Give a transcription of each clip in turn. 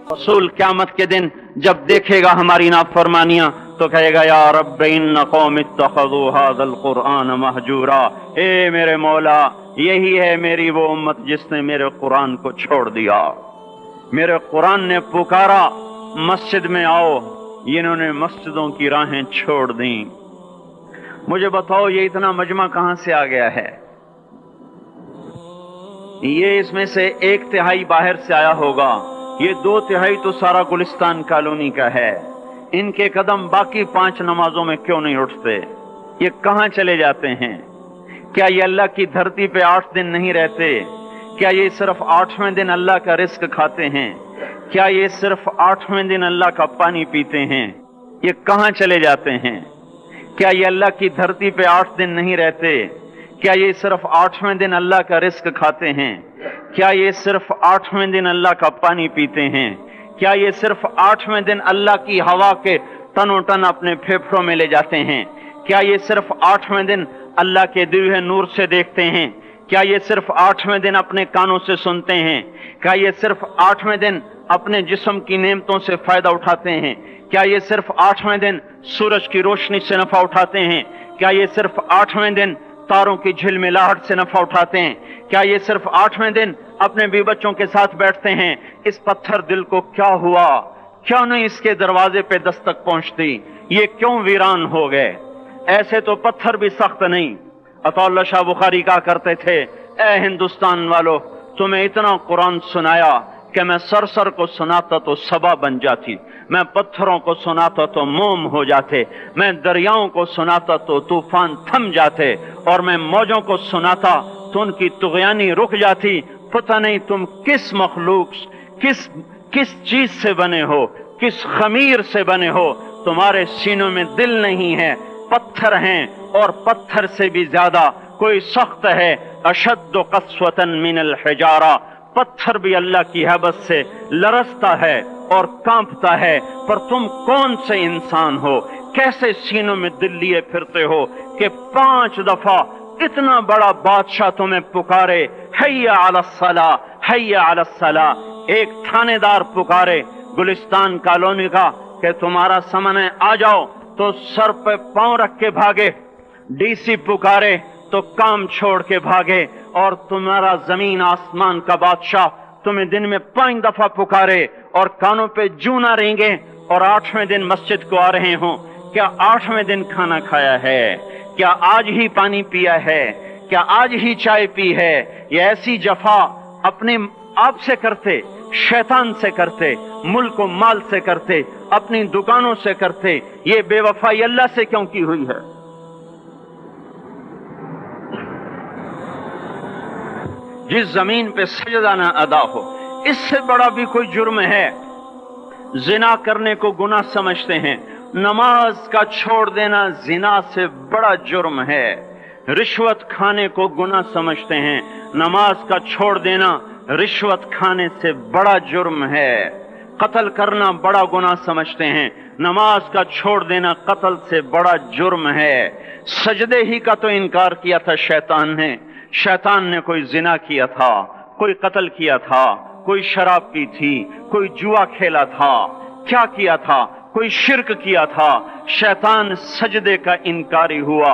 रसूल क़यामत के दिन जब देखेगा हमारी नाफरमानियां तो कहेगा या रब्ब इन्न कौम इत्तखज़ू हाज़ल कुरआन महजूरा। ए मेरे मौला, यही है मेरी वो उम्मत जिसने मेरे कुरान को छोड़ दिया। मेरे कुरान ने पुकारा मस्जिद में आओ, इन्होंने मस्जिदों की राहें छोड़ दी। मुझे बताओ ये इतना मजमा कहां से आ गया है? ये इसमें से 1/3 बाहर से आया होगा, ये 2/3 तो सारा गुलिस्तान कॉलोनी का है। इनके कदम बाकी 5 नमाजों में क्यों नहीं उठते? ये कहां चले जाते हैं? क्या ये अल्लाह की धरती पे 8 दिन नहीं रहते? क्या ये सिर्फ 8वें दिन अल्लाह का रिस्क खाते हैं? क्या ये सिर्फ 8वें दिन अल्लाह का पानी पीते हैं? ये कहां चले जाते हैं? क्या ये अल्लाह की धरती पे 8 दिन नहीं रहते? क्या ये सिर्फ 8वें दिन अल्लाह का रिस्क खाते हैं? क्या ये सिर्फ 8वें दिन अल्लाह का पानी पीते हैं? क्या ये सिर्फ 8वें दिन अल्लाह की हवा के तनो तन अपने फेफड़ों में ले जाते हैं? क्या ये सिर्फ 8वें दिन अल्लाह के दिए हुए नूर से देखते हैं? क्या ये सिर्फ 8वें दिन अपने कानों से सुनते हैं? क्या ये सिर्फ 8वें दिन अपने जिस्म की नेमतों से फायदा उठाते हैं? क्या ये सिर्फ 8वें दिन सूरज की रोशनी से नफा उठाते हैं? क्या ये सिर्फ 8वें दिन तारों की झिलमिलाहट से नफा उठाते हैं? क्या ये सिर्फ 8वें दिन अपने बीवी बच्चों के साथ बैठते हैं? इस पत्थर दिल को क्या हुआ? क्यों नहीं इसके दरवाजे पे दस्तक पहुंचती? ये क्यों वीरान हो गए? ऐसे तो पत्थर भी सख्त नहीं। अतौल्ला शाह बुखारी कहा करते थे, ए हिंदुस्तान वालों, तुम्हें इतना कुरान सुनाया कि मैं सर को सुनाता तो सबा बन जाती, मैं पत्थरों को सुनाता तो मोम हो जाते, मैं दरियाओं को सुनाता तो तूफान थम जाते, और मैं मौजों को सुनाता तो उनकी तुगयानी रुक जाती। पता नहीं तुम किस मखलूक, किस चीज से बने हो, किस खमीर से बने हो। तुम्हारे सीनों में दिल नहीं है, पत्थर हैं, और पत्थर से भी ज्यादा कोई सख्त है। अशद्दु क़स्वतन मिनल हिजारा, पत्थर भी अल्लाह की हैबत से लरसता है और कांपता है। पर तुम कौन से इंसान हो? कैसे सीनों में दिल लिए फिरते हो कि 5 दफा इतना बड़ा बादशाह तुम्हें पुकारे, हैया अलस्सला, हैया अलस्सला। एक थानेदार पुकारे गुलिस्तान कॉलोनी का कि तुम्हारा समय आ जाओ, तो सर पे पांव रख के भागे। डीसी पुकारे तो काम छोड़ के भागे। और तुम्हारा जमीन आसमान का बादशाह तुम्हें दिन में 5 दफा पुकारे और कानों पे जू ना रेंगे, और 8वें दिन मस्जिद को आ रहे हो। क्या 8वें दिन खाना खाया है? क्या आज ही पानी पिया है? क्या आज ही चाय पी है? ये ऐसी जफा अपने आप से करते, शैतान से करते, मुल्क व माल से करते, अपनी दुकानों से करते। ये बेवफाई अल्लाह से क्यों की हुई है? जिस जमीन पे सजदा ना अदा हो, इससे बड़ा भी कोई जुर्म है? जिना करने को गुनाह समझते हैं, नमाज का छोड़ देना जिना से बड़ा जुर्म है। रिश्वत खाने को गुनाह समझते हैं, नमाज का छोड़ देना रिश्वत खाने से बड़ा जुर्म है। कत्ल करना बड़ा गुनाह समझते हैं, नमाज का छोड़ देना कत्ल से बड़ा जुर्म है। सजदे ही का तो इनकार किया था शैतान ने। शैतान ने कोई जिना किया था, कोई कत्ल किया था, कोई शराब पी थी, कोई जुआ खेला था, क्या किया था? कोई शिर्क किया था। शैतान सजदे का इनकारी हुआ।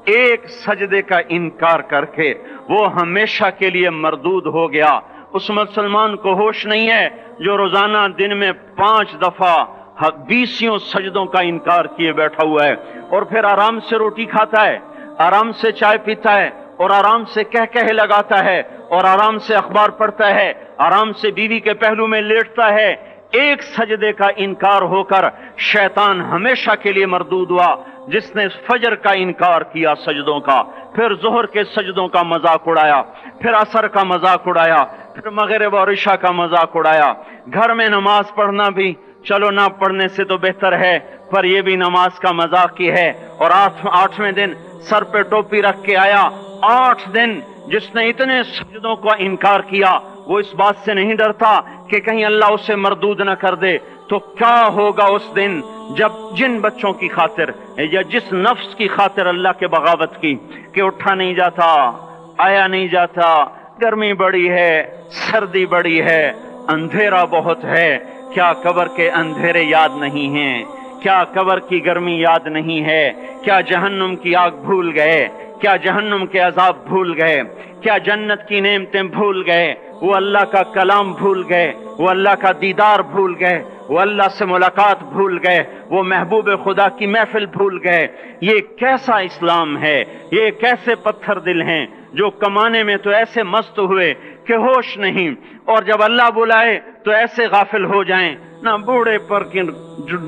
एक सजदे का इनकार करके वो हमेशा के लिए मरदूद हो गया। उस मुसलमान को होश नहीं है जो रोजाना दिन में 5 दफा 20 सजदों का इनकार किए बैठा हुआ है, और फिर आराम से रोटी खाता है, आराम से चाय पीता है, और आराम से कह कह लगाता है, और आराम से अखबार पढ़ता है, आराम से बीवी के पहलू में लेटता है। एक सजदे का इनकार होकर शैतान हमेशा के लिए मरदूद हुआ। जिसने फजर का इनकार किया सजदों का, फिर जोहर के सजदों का मजाक उड़ाया, फिर असर का मजाक उड़ाया, फिर मगरिब और इशा का मजाक उड़ाया। घर में नमाज पढ़ना भी चलो ना पढ़ने से तो बेहतर है, पर यह भी नमाज का मजाक ही है। और 8वें दिन सर पे टोपी रख के आया। 8 दिन जिसने इतने सजदों का इनकार किया, वो इस बात से नहीं डरता कि कहीं अल्लाह उसे मरदूद न कर दे। तो क्या होगा उस दिन जब जिन बच्चों की खातिर या जिस नफ्स की खातिर अल्लाह के बगावत की कि उठा नहीं जाता, आया नहीं जाता, गर्मी बड़ी है, सर्दी बड़ी है, अंधेरा बहुत है, کیا قبر کے اندھیرے یاد نہیں ہیں؟ کیا قبر کی گرمی یاد نہیں ہے؟ کیا جہنم کی آگ بھول گئے؟ کیا جہنم کے عذاب بھول گئے؟ کیا جنت کی نعمتیں بھول گئے؟ وہ اللہ کا کلام بھول گئے؟ وہ اللہ کا دیدار بھول گئے؟ وہ اللہ سے ملاقات بھول گئے؟ وہ محبوب خدا کی محفل بھول گئے؟ یہ کیسا اسلام ہے؟ یہ کیسے پتھر دل ہیں جو کمانے میں تو ایسے مست ہوئے کہ ہوش نہیں، اور جب اللہ بلائے تو ایسے غافل ہو جائیں، نہ بوڑھے پر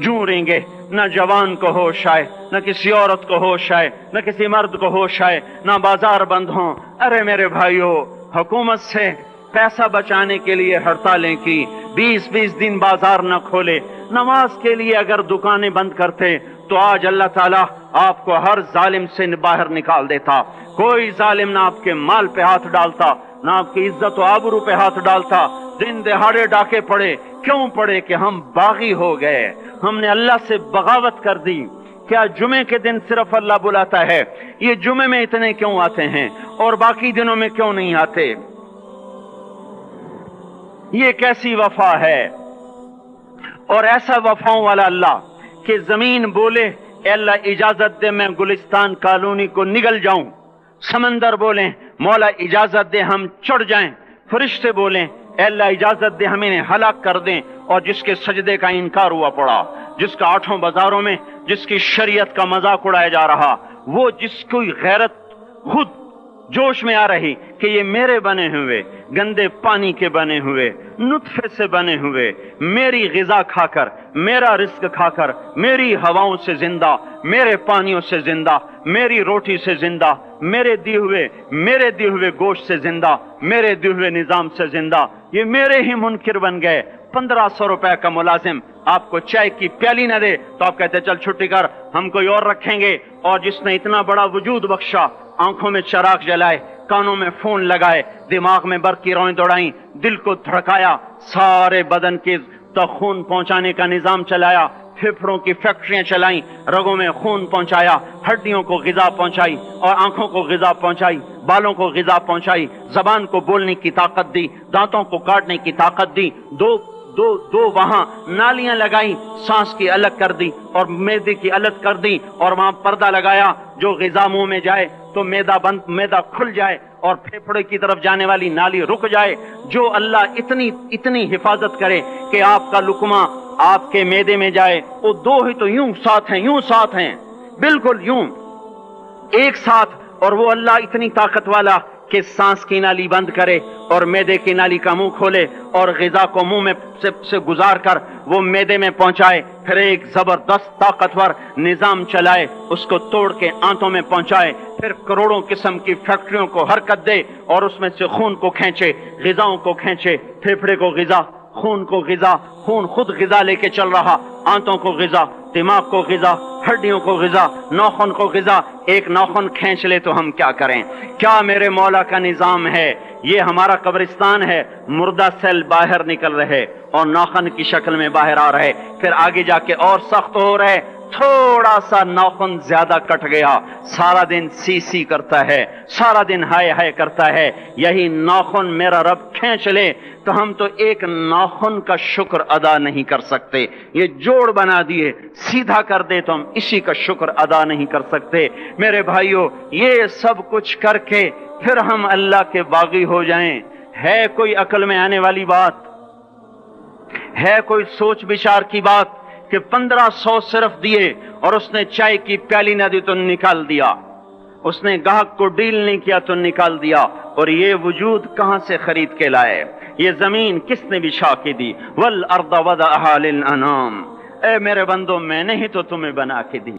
جوں ریں گے، نہ جوان کو ہوش آئے، نہ کسی عورت کو ہوش آئے، نہ کسی مرد کو ہوش آئے، نہ بازار بند ہوں۔ ارے میرے بھائیو، حکومت سے پیسہ بچانے کے لیے ہڑتالیں کی، 20 دن بازار نہ کھولے، نماز کے لیے اگر دکانیں بند کرتے تو آج اللہ تعالیٰ آپ کو ہر ظالم سے باہر نکال دیتا۔ کوئی ظالم نہ آپ کے مال پہ ہاتھ ڈالتا، نہ آپ کی عزت و آبرو پہ ہاتھ ڈالتا۔ دن دہاڑے ڈاکے پڑے، کیوں پڑے؟ کہ ہم باغی ہو گئے، ہم نے اللہ سے بغاوت کر دی۔ کیا جمعے کے دن صرف اللہ بلاتا ہے؟ یہ جمعے میں اتنے کیوں آتے ہیں اور باقی دنوں میں کیوں نہیں آتے؟ یہ کیسی وفا ہے؟ اور ایسا وفاؤں والا اللہ کہ زمین بولے اے اللہ اجازت دے میں گلستان کالونی کو نگل جاؤں، سمندر بولیں مولا اجازت دے ہم چڑھ جائیں، فرشتے بولیں اے اللہ اجازت دے ہم انہیں ہلاک کر دیں، اور جس کے سجدے کا انکار ہوا پڑا، جس کا آٹھوں بازاروں میں جس کی شریعت کا مذاق اڑایا جا رہا، وہ جس کی غیرت خود جوش میں آ رہی کہ یہ میرے بنے ہوئے گندے پانی کے بنے ہوئے نطفے سے بنے ہوئے میری غذا کھا کر، میرا رزق کھا کر، میری ہواؤں سے زندہ، میرے پانیوں سے زندہ، میری روٹی سے زندہ، میرے دیے ہوئے گوشت سے زندہ، میرے دیے ہوئے نظام سے زندہ، یہ میرے ہی منکر بن گئے۔ 1500 روپے کا ملازم آپ کو چائے کی پیالی نہ دے تو آپ کہتے چل چھٹی کر، ہم کوئی اور رکھیں گے۔ اور جس نے اتنا بڑا وجود بخشا، آنکھوں میں چراغ جلائے، کانوں میں فون لگائے، دماغ میں برق کی روئیں دوڑائیں، دل کو دھڑکایا، سارے بدن کے تک خون پہنچانے کا نظام چلایا، پھیپھڑوں کی فیکٹریاں چلائیں، رگوں میں خون پہنچایا، ہڈیوں کو غذا پہنچائی اور آنکھوں کو غذا پہنچائی، بالوں کو غذا پہنچائی، زبان کو بولنے کی طاقت دی، دانتوں کو کاٹنے کی طاقت دی، دو وہاں نالیاں لگائیں، سانس کی الگ کر دی اور معدے کی الگ کر دی، اور وہاں پردہ لگایا، جو غذا منہ میں جائے تو معدہ کھل جائے اور پھیپھڑے کی طرف جانے والی نالی رک جائے۔ جو اللہ اتنی حفاظت کرے کہ آپ کا لقمہ آپ کے معدے میں جائے، وہ دو ہی تو یوں ساتھ ہیں بالکل یوں ایک ساتھ، اور وہ اللہ اتنی طاقت والا کہ سانس کی نالی بند کرے اور معدے کی نالی کا منہ کھولے اور غذا کو منہ میں سے گزار کر وہ معدے میں پہنچائے، پھر ایک زبردست طاقتور نظام چلائے، اس کو توڑ کے آنتوں میں پہنچائے، پھر کروڑوں قسم کی فیکٹریوں کو حرکت دے اور اس میں سے خون کو کھینچے، غذاؤں کو کھینچے، پھیپھڑے کو غذا، خون کو غذا، خون خود غذا لے کے چل رہا، آنتوں کو غذا، دماغ کو غذا، ہڈیوں کو غذا، ناخن کو غذا۔ ایک ناخن کھینچ لے تو ہم کیا کریں؟ کیا میرے مولا کا نظام ہے؟ یہ ہمارا قبرستان ہے، مردہ سیل باہر نکل رہے اور ناخن کی شکل میں باہر آ رہے، پھر آگے جا کے اور سخت ہو رہے، تھوڑا سا ناخن زیادہ کٹ گیا، سارا دن سی کرتا ہے، سارا دن ہائے کرتا ہے۔ یہی ناخن میرا رب کھینچ لے تو ہم تو ایک ناخن کا شکر ادا نہیں کر سکتے، یہ جوڑ بنا دیے، سیدھا کر دے تو ہم اسی کا شکر ادا نہیں کر سکتے۔ میرے بھائیو، یہ سب کچھ کر کے پھر ہم اللہ کے باغی ہو جائیں، ہے کوئی عقل میں آنے والی بات؟ ہے کوئی سوچ بچار کی بات کہ 1500 صرف دیے اور اس نے چائے کی پیالی نہ دی تو نکال دیا، اس نے گاہک کو ڈیل نہیں کیا تو نکال دیا، اور یہ وجود کہاں سے خرید کے لائے؟ یہ زمین کس نے بچھا کے دی؟ وَالْأَرْضَ وَضَعَهَا لِلْأَنَامِ، اے میرے بندو میں نے ہی تو تمہیں بنا کے دی۔